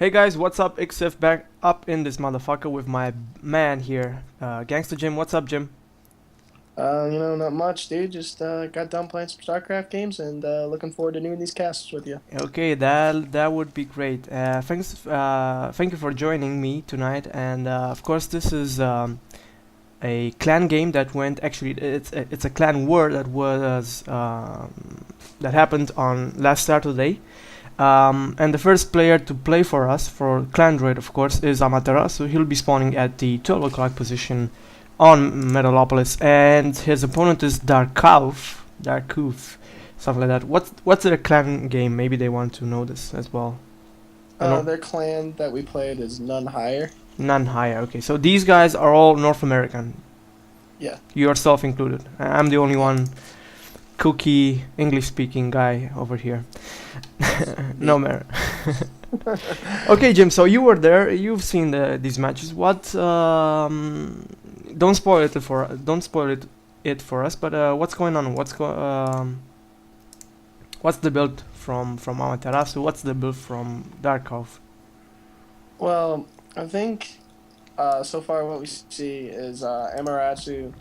Hey guys, what's up? XF back up in this motherfucker with my man here, Gangster Jim. What's up, Jim? Not much, dude. Just got done playing some StarCraft games and looking forward to doing these casts with you. Okay, that would be great. Thank you for joining me tonight. And of course, this is a clan game that went. Actually, it's a clan war that was that happened on last Saturday. And the first player to play for us, for Clandroid of course, is Amaterasu. He'll be spawning at the 12 o'clock position on Metalopolis, and his opponent is Darcouth, something like that. What's their clan game? Maybe they want to know this as well. I know Their clan that we played is NoneHigher. NoneHigher. Okay, so these guys are all North American, Yeah. yourself included. I'm the only one cookie English-speaking guy over here. No Me. matter. Okay, Jim. So you were there. You've seen these matches. What? Don't spoil it for us. But what's going on? What's the build from Amaterasu? What's the build from Darkov? Well, I think so far what we see is Amaterasu,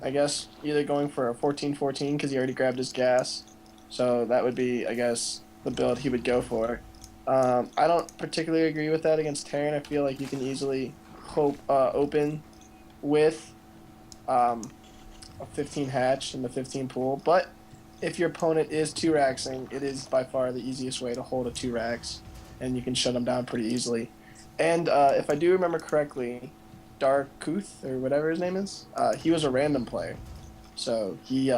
I guess, either going for a 14-14 because he already grabbed his gas. So that would be, I guess, the build he would go for. I don't particularly agree with that against Terran. I feel like you can easily open with a 15 hatch in the 15 pool, but if your opponent is 2-raxing, it is by far the easiest way to hold a 2-rax, and you can shut them down pretty easily. And if I do remember correctly, Darcouth, or whatever his name is, he was a random player, so he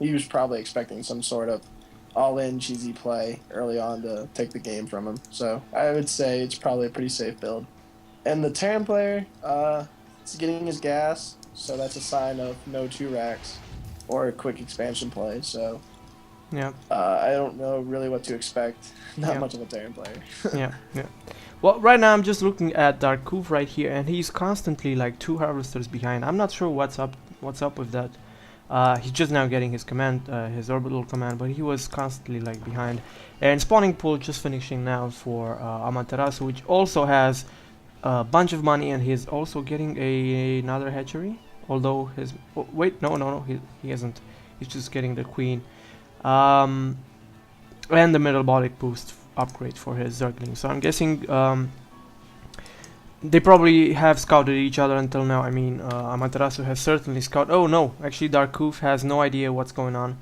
was probably expecting some sort of all-in cheesy play early on to take the game from him. So I would say it's probably a pretty safe build. And the Terran player, is getting his gas, so that's a sign of no 2-racks or a quick expansion play. So Yeah, I don't know really what to expect. Not yeah, much of a Terran player. yeah, yeah. Well, right now I'm just looking at Darkouth right here, and he's constantly like 2 harvesters behind. I'm not sure what's up with that. He's just now getting his command, his orbital command, but he was constantly like behind. And spawning pool just finishing now for Amaterasu, which also has a bunch of money, and he's also getting another hatchery. Although his wait, no, he isn't. He's just getting the queen, um, and the metabolic boost upgrade for his Zergling. So I'm guessing they probably have scouted each other until now. I mean, Amaterasu has certainly scouted. Oh no, actually Darkouth has no idea what's going on.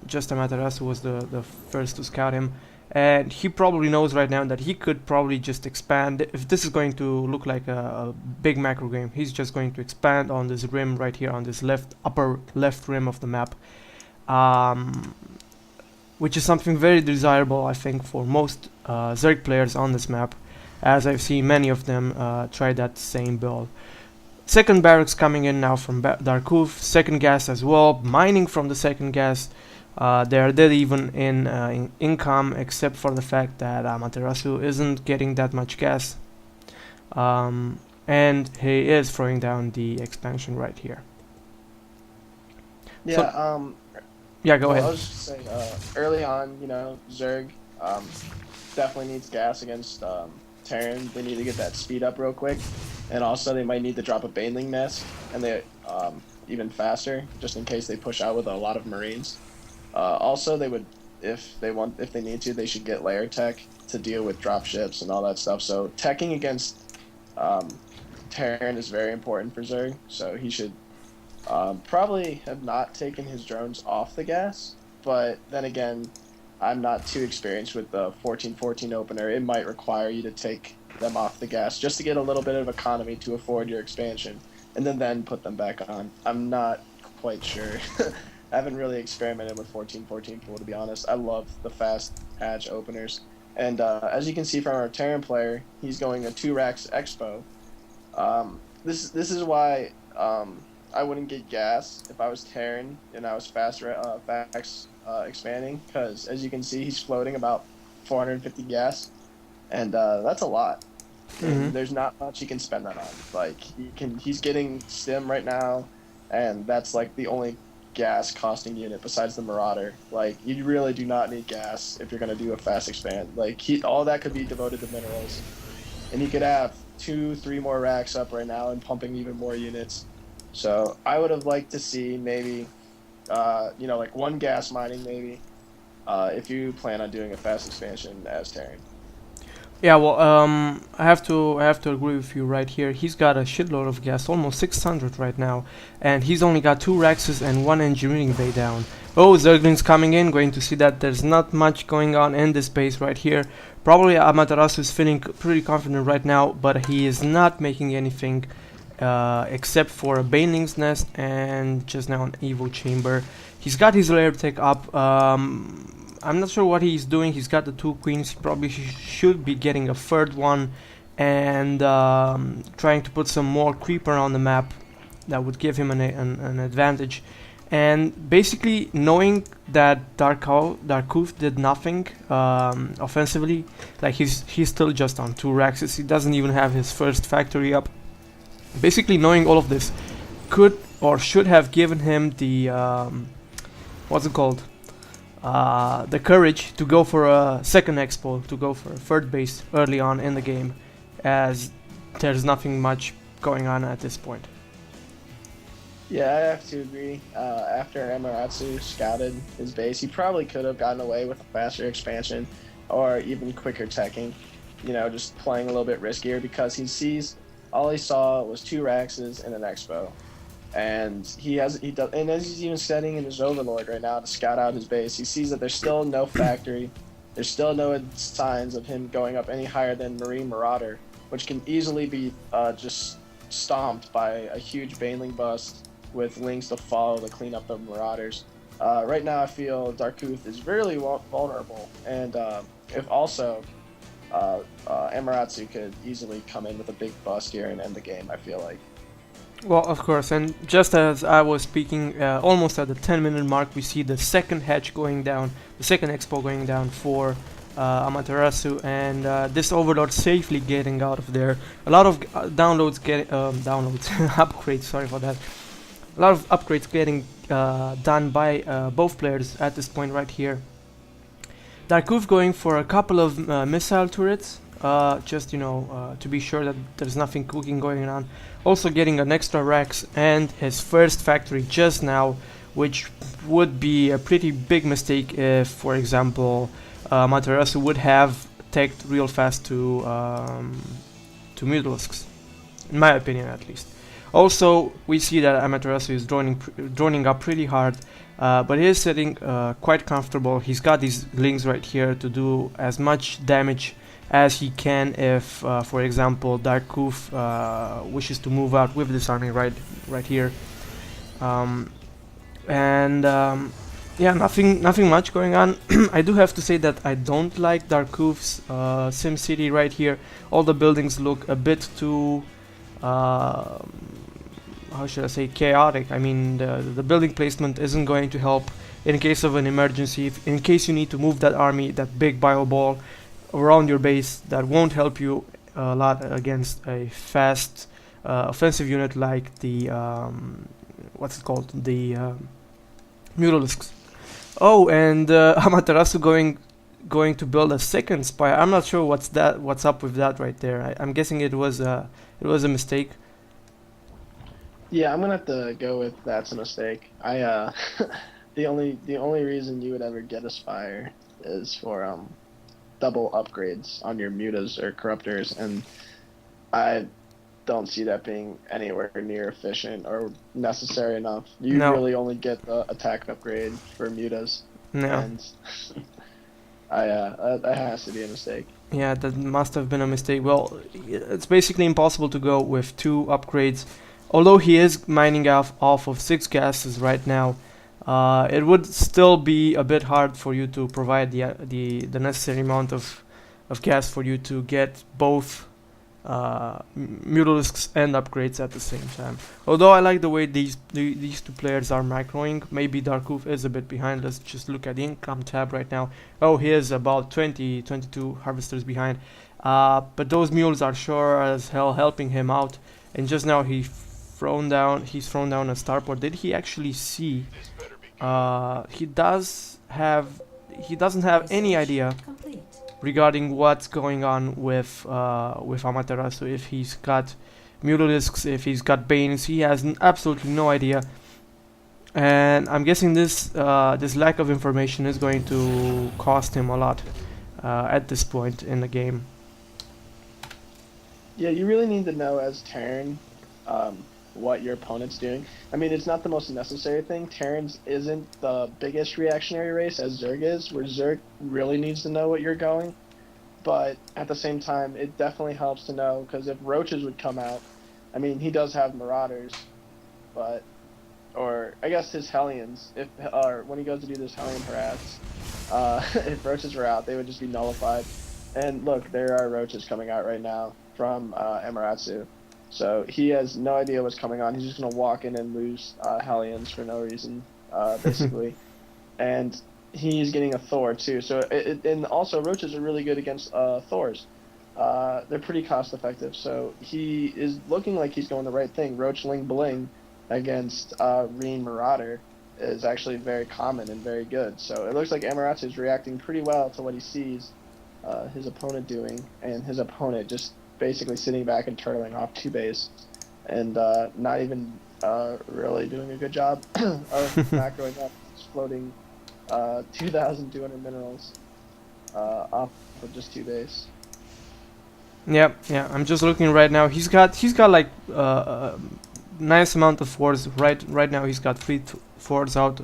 Just Amaterasu was the first to scout him. And he probably knows right now that he could probably just expand. If this is going to look like a big macro game, he's just going to expand on this rim right here, on this upper left rim of the map. Um, which is something very desirable, I think, for most Zerg players on this map, as I've seen many of them try that same build. Second barracks coming in now from Darkouth, second gas as well, mining from the second gas. They are dead even in income, except for the fact that Amaterasu isn't getting that much gas. And he is throwing down the expansion right here. Yeah. So, yeah, go Well, I ahead. was just saying, early on, Zerg definitely needs gas against Terran. They need to get that speed up real quick, and also they might need to drop a Baneling nest, and they even faster, just in case they push out with a lot of Marines. Also, they would, if they need to, they should get layer tech to deal with drop ships and all that stuff. So teching against Terran is very important for Zerg. So he should probably have not taken his drones off the gas. But then again, I'm not too experienced with the 14-14 opener. It might require you to take them off the gas just to get a little bit of economy to afford your expansion, and then put them back on. I'm not quite sure. I haven't really experimented with 14-14 pool, to be honest. I love the fast hatch openers. And as you can see from our Terran player, he's going a 2-Rax Expo. This is why I wouldn't get gas if I was Terran and I was fast expanding, because as you can see, he's floating about 450 gas, and that's a lot. And Hmm. there's not much he can spend that on. Like he's getting stim right now, and that's like the only gas costing unit besides the Marauder. Like, you really do not need gas if you're gonna do a fast expand. Like, all that could be devoted to minerals, and he could have 2, 3 more racks up right now and pumping even more units. So I would have liked to see maybe, like 1 gas mining maybe, if you plan on doing a fast expansion as Terran. Yeah, well, I have to agree with you right here. He's got a shitload of gas, almost 600 right now, and he's only got 2 Raxes and 1 engineering bay down. Oh, Zergling's coming in, going to see that there's not much going on in this base right here. Probably Amaterasu is feeling pretty confident right now, but he is not making anything except for a Baneling's Nest and just now an Evo Chamber. He's got his lair tech up. I'm not sure what he's doing. He's got the 2 queens. He probably should be getting a 3rd one and trying to put some more creeper on the map that would give him an advantage. And basically knowing that Darcouth did nothing offensively, like he's still just on 2 Raxes. He doesn't even have his first factory up. Basically knowing all of this could or should have given him the what's it called? The courage to go for a second expo, to go for a 3rd base early on in the game, as there's nothing much going on at this point. Yeah, I have to agree. After Amaterasu scouted his base, he probably could have gotten away with a faster expansion or even quicker teching. Just playing a little bit riskier because all he saw was 2 Raxes and an expo. And and as he's even setting in his Overlord right now to scout out his base, he sees that there's still no factory. There's still no signs of him going up any higher than Marine Marauder, which can easily be just stomped by a huge Baneling bust with lings to follow to clean up the Marauders. Right now, I feel Darcouth is really vulnerable, and if also Amaterasu could easily come in with a big bust here and end the game, I feel like. Well, of course, and just as I was speaking, almost at the 10-minute mark, we see the second hatch going down, the second expo going down for Amaterasu, and this Overlord safely getting out of there. A lot of upgrades, sorry for that. A lot of upgrades getting done by both players at this point right here. Darcouth going for a couple of missile turrets, just to be sure that there's nothing cooking going on. Also getting an extra Rax and his first factory just now, which would be a pretty big mistake if, for example, Amaterasu would have teched real fast to Mutalisks, in my opinion at least. Also, we see that Amaterasu is droning up pretty hard, but he is sitting quite comfortable. He's got these lings right here to do as much damage as he can if, for example, Darcouth wishes to move out with this army right here. Yeah, nothing much going on. I do have to say that I don't like Darcouth's SimCity right here. All the buildings look a bit too how should I say, chaotic. I mean, the building placement isn't going to help in case of an emergency. In case you need to move that army, that big bio ball around your base, that won't help you a lot against a fast offensive unit like the what's it called, the Mutalisks. Oh, and Amaterasu going to build a second spire. I'm not sure what's up with that right there. I'm guessing it was a mistake. Yeah, I'm gonna have to go with that's a mistake. I the only reason you would ever get a spire is for double upgrades on your mutas or corruptors, and I don't see that being anywhere near efficient or necessary enough. You really only get the attack upgrade for mutas. No. And that has to be a mistake. Yeah, that must have been a mistake. Well, it's basically impossible to go with 2 upgrades. Although he is mining off of 6 gases right now, it would still be a bit hard for you to provide the necessary amount of gas for you to get both Mutalisks and upgrades at the same time. Although I like the way these 2 players are macroing. Maybe Darcouth is a bit behind. Let's just look at the income tab right now. Oh, he is about 22 harvesters behind. But those mules are sure as hell helping him out. And just now he thrown down. He's thrown down a starport. Did he actually see? He doesn't have any idea regarding what's going on with Amaterasu. If he's got Mutalisks, if he's got Banes, he has absolutely no idea. And I'm guessing this lack of information is going to cost him a lot at this point in the game. Yeah, you really need to know as Terran what your opponent's doing. I mean, it's not the most necessary thing. Terrans isn't the biggest reactionary race as Zerg is, where Zerg really needs to know what you're going. But at the same time, it definitely helps to know, because if Roaches would come out, I mean, he does have Marauders, but, or I guess his Hellions, or when he goes to do this Hellion harass, if Roaches were out, they would just be nullified. And look, there are Roaches coming out right now from Amaterasu. So he has no idea what's coming on. He's just going to walk in and lose Hellions for no reason, basically. And he's getting a Thor, too. So and also, Roaches are really good against Thors. They're pretty cost-effective. So he is looking like he's going the right thing. Roachling Bling against Reen Marauder is actually very common and very good. So it looks like Amaterasu is reacting pretty well to what he sees his opponent doing, and his opponent just basically sitting back and turtling off 2 base, and not even really doing a good job of macroing up, just floating 2,200 minerals off of just 2 base. Yeah, I'm just looking right now. He's got like nice amount of forts right now. He's got 3 forts out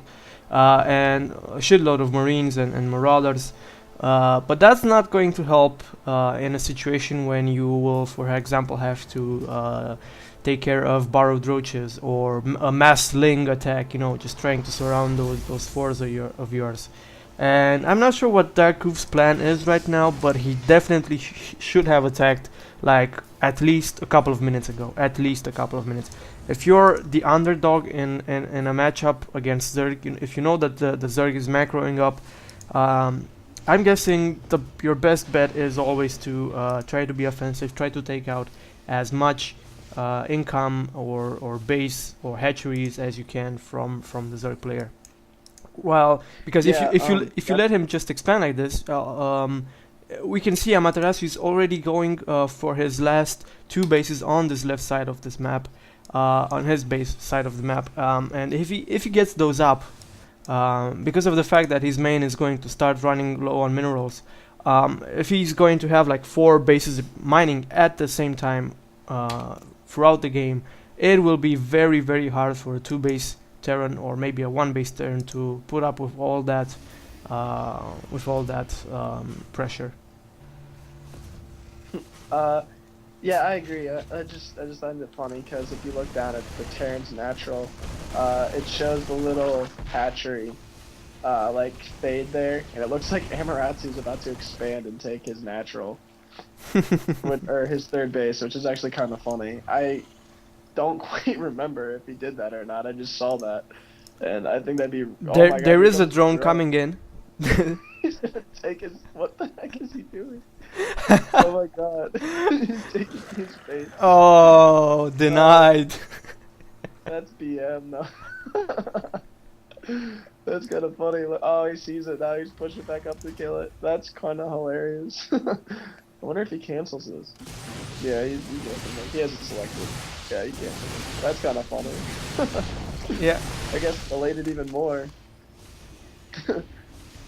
and a shitload of Marines and Marauders. But that's not going to help in a situation when you will, for example, have to take care of borrowed roaches or a mass sling attack, you know, just trying to surround those forts of yours. And I'm not sure what Darcouth's plan is right now, but he definitely should have attacked like at least a couple of minutes ago. At least a couple of minutes. If you're the underdog in a matchup against Zerg, if you know that the Zerg is macroing up, I'm guessing your best bet is always to try to be offensive, try to take out as much income or base or hatcheries as you can from the Zerg player. Well, because if you let him just expand like this, we can see Amaterasu is already going for his last 2 bases on this left side of this map, on his base side of the map, and if he gets those up. Because of the fact that his main is going to start running low on minerals, if he's going to have like 4 bases mining at the same time throughout the game, it will be very, very hard for a 2 base Terran or maybe a 1 base Terran to put up with all that pressure. Yeah, I agree. I just find it funny because if you look down at the Terran's natural, it shows the little hatchery like fade there, and it looks like Amaterasu is about to expand and take his natural, or his 3rd base, which is actually kind of funny. I don't quite remember if he did that or not. I just saw that, and I think that'd be. There is a drone coming in. He's gonna take his. What the heck is he doing? Oh my god. He's taking his face. Oh, denied. That's BM, no. That's kind of funny. Oh, he sees it now. He's pushing back up to kill it. That's kind of hilarious. I wonder if he cancels this. Yeah, he he hasn't selected. Yeah, he cancels it. That's kind of funny. Yeah. I guess elated even more.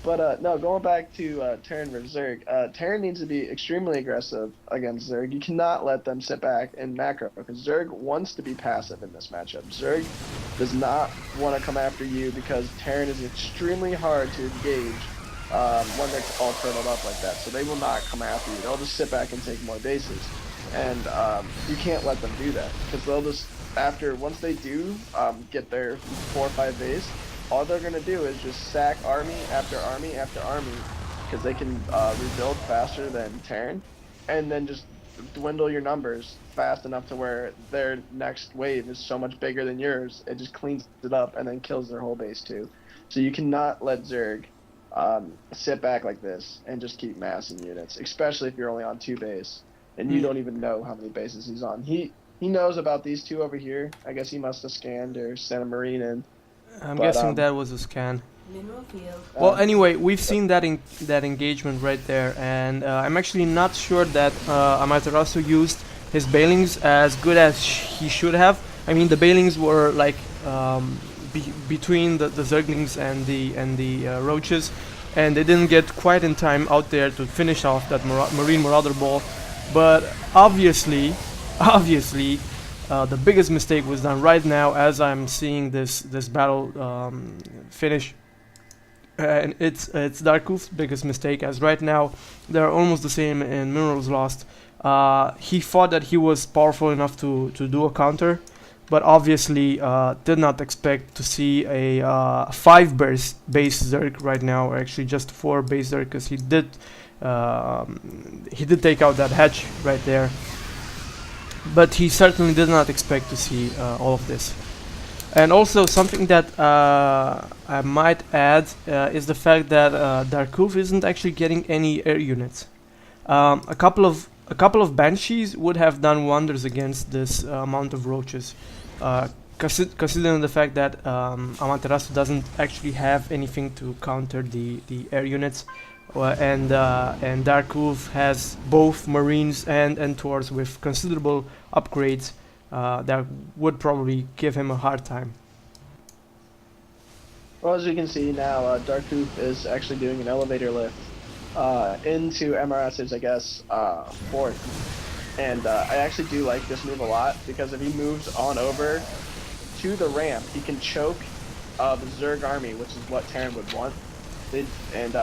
But no, going back to Terran versus Zerg, Terran needs to be extremely aggressive against Zerg. You cannot let them sit back and macro, because Zerg wants to be passive in this matchup. Zerg does not want to come after you because Terran is extremely hard to engage when they're all turtled up like that. So they will not come after you. They'll just sit back and take more bases. And you can't let them do that, because they'll just, once they do get their 4 or 5 base, all they're going to do is just sack army after army after army, because they can rebuild faster than Terran, and then just dwindle your numbers fast enough to where their next wave is so much bigger than yours, it just cleans it up and then kills their whole base too. So you cannot let Zerg sit back like this and just keep massing units, especially if you're only on 2 base and you don't even know how many bases he's on. He he knows about these two over here. I guess he must have scanned or sent a marine in. I'm But guessing that was a scan. Mineral field. Well, anyway, we've seen that engagement right there, and I'm actually not sure that Amaterasu used his bailings as good as he should have. I mean, the bailings were like between the Zerglings and the roaches, and they didn't get quite in time out there to finish off that Marine Marauder ball. But obviously, the biggest mistake was done right now as I'm seeing this battle finish. And it's Darcouth's biggest mistake, as right now they're almost the same in minerals lost. He thought that he was powerful enough to do a counter, but obviously did not expect to see a 5 base Zerg right now, or actually just 4 base Zerg, because he did take out that hatch right there. But he certainly did not expect to see all of this. And also something that I might add is the fact that Darcouth isn't actually getting any air units. A couple of banshees would have done wonders against this amount of roaches, considering the fact that Amaterasu doesn't actually have anything to counter the air units, and Darcouth has both marines and Taurs with considerable upgrades. That would probably give him a hard time. Well, as you can see now, Darcouth is actually doing an elevator lift into Amarasu's, I guess, fort. And I actually do like this move a lot, because if he moves on over to the ramp, he can choke the Zerg army, which is what Terran would want. And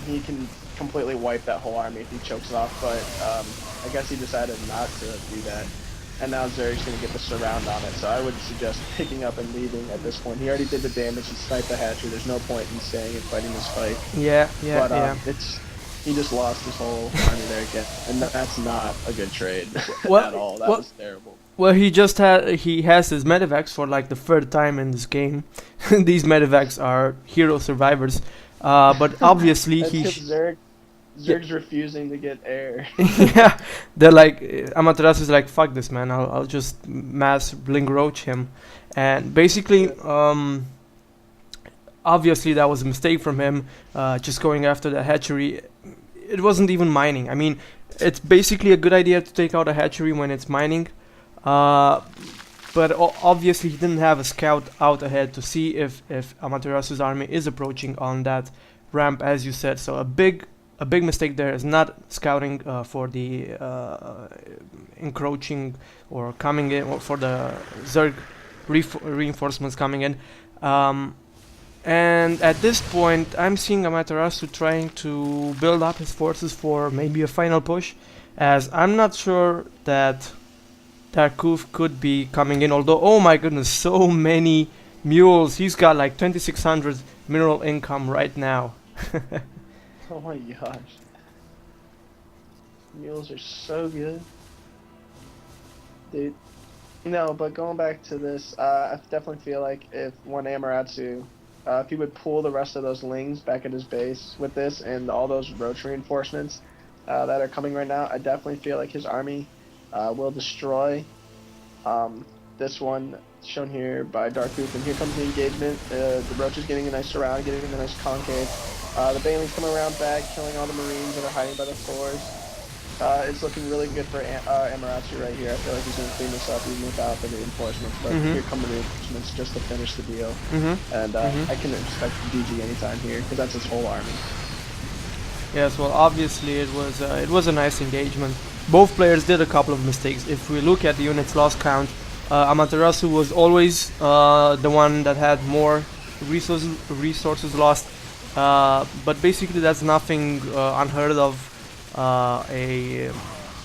he can completely wipe that whole army if he chokes it off, but I guess he decided not to do that. And now Zerg's going to get the surround on it, so I would suggest picking up and leaving at this point. He already did the damage, he sniped the hatchery, there's no point in staying and fighting this fight. But he just lost his whole army there again, and that's not a good trade at all. That was terrible. Well, he has his medevacs for like the 3rd time in this game. These medevacs are hero survivors, but obviously Zerg's refusing to get air. Yeah, they're like, Amaterasu's like, fuck this, man, I'll just mass blink roach him. And basically, obviously that was a mistake from him, just going after the hatchery. It wasn't even mining. I mean, it's basically a good idea to take out a hatchery when it's mining, but obviously he didn't have a scout out ahead to see if Amaterasu's army is approaching on that ramp, as you said. So a big mistake there is not scouting for the encroaching or coming in, or for the Zerg reinforcements coming in. And at this point, I'm seeing Amaterasu trying to build up his forces for maybe a final push, as I'm not sure that Darcouth could be coming in, although, oh my goodness, so many mules. He's got like 2600 mineral income right now. Oh my gosh. Mules are so good. Dude. No, but going back to this, I definitely feel like if Amaterasu, if he would pull the rest of those lings back at his base with this and all those roach reinforcements that are coming right now, I definitely feel like his army will destroy this one shown here by Darcouth. And here comes the engagement. The roach is getting a nice surround, getting a nice concave. The Banelings coming around back, killing all the Marines that are hiding by the floors. It's looking really good for Amaterasu right here. I feel like he's going to clean this up even without the reinforcements. But here come the reinforcements just to finish the deal. And I can expect GG anytime here, because that's his whole army. Yes, well, obviously it was a nice engagement. Both players did a couple of mistakes. If we look at the units loss count, Amaterasu was always the one that had more resources lost. But basically that's nothing unheard of. A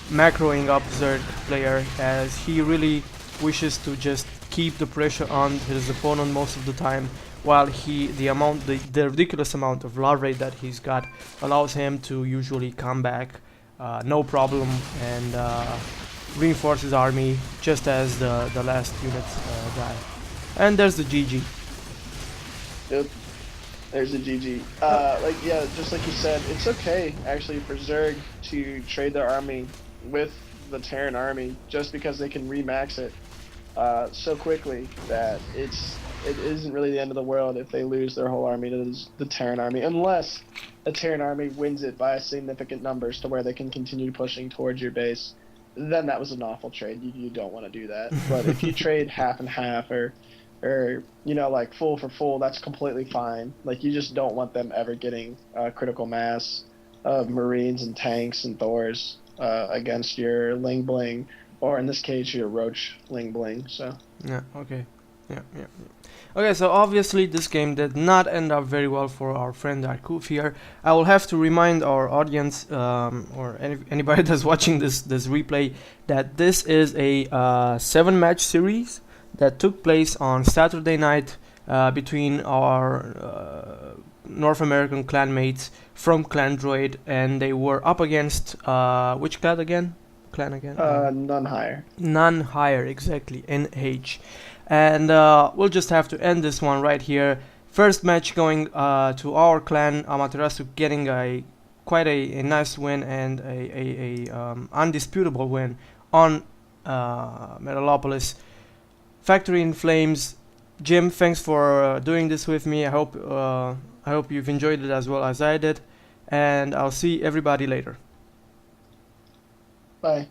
macroing up Zerg player, as he really wishes to just keep the pressure on his opponent most of the time, while the ridiculous amount of love rate that he's got allows him to usually come back no problem and reinforce his army just as the last unit died. And there's the GG. Yep. There's a GG. Just like you said, it's okay actually for Zerg to trade their army with the Terran army just because they can remax it so quickly that it isn't really the end of the world if they lose their whole army to the Terran army, unless the Terran army wins it by significant numbers to where they can continue pushing towards your base. Then that was an awful trade. You don't want to do that. But if you trade half and half or like full for full, that's completely fine. Like, you just don't want them ever getting critical mass of Marines and tanks and Thors against your Ling Bling, or in this case your Roach Ling Bling. So yeah, okay, yeah. Okay, so obviously this game did not end up very well for our friend Darcouth here. I will have to remind our audience, or anybody that's watching this replay, that this is a 7-match series that took place on Saturday night between our North American clanmates from Clandroid, and they were up against which clan again? NoneHigher. NoneHigher, exactly, NH. And we'll just have to end this one right here. First match going to our clan, Amaterasu, getting quite a nice win and a undisputable win on Metalopolis. Factory in Flames. Jim, thanks for doing this with me. I hope you've enjoyed it as well as I did, and I'll see everybody later. Bye.